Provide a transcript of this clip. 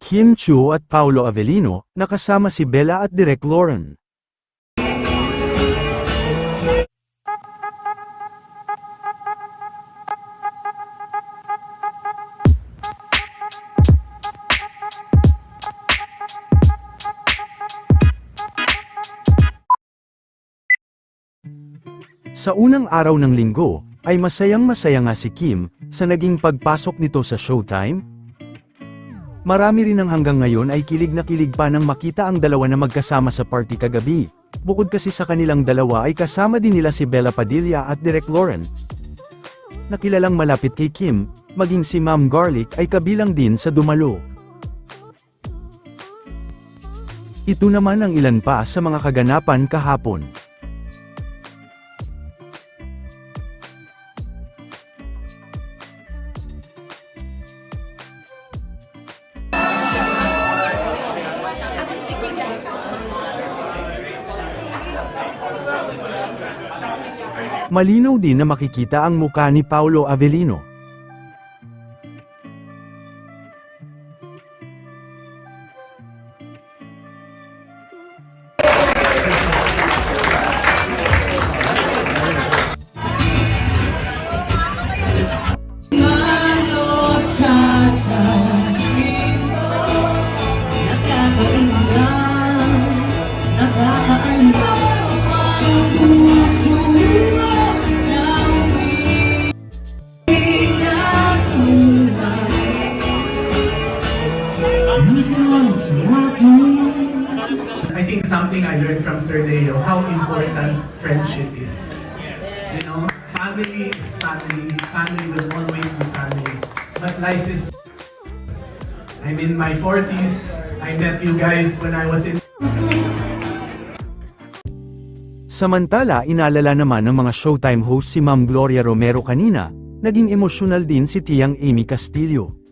Kim Chiu at Paolo Avellino, nakasama si Bella at Direk Lauren. Sa unang araw ng linggo, ay masayang-masaya nga si Kim, sa naging pagpasok nito sa Showtime. Marami rin ang hanggang ngayon ay kilig na kilig pa nang makita ang dalawa na magkasama sa party kagabi. Bukod kasi sa kanilang dalawa ay kasama din nila si Bella Padilla at Direk Lauren. Nakilalang malapit kay Kim, maging si Ma'am Garlic ay kabilang din sa dumalo. Ito naman ang ilan pa sa mga kaganapan kahapon. Malinaw din na makikita ang mukha ni Paolo Avellino. I think something I learned from Sir Leo, how important friendship is. You know, family is family, family will always be family. But life is... I'm in my 40s, I met you guys when I was in... Samantala, inalala naman ng mga Showtime host si Ma'am Gloria Romero kanina, naging emosyonal din si Tiyang Amy Castillo.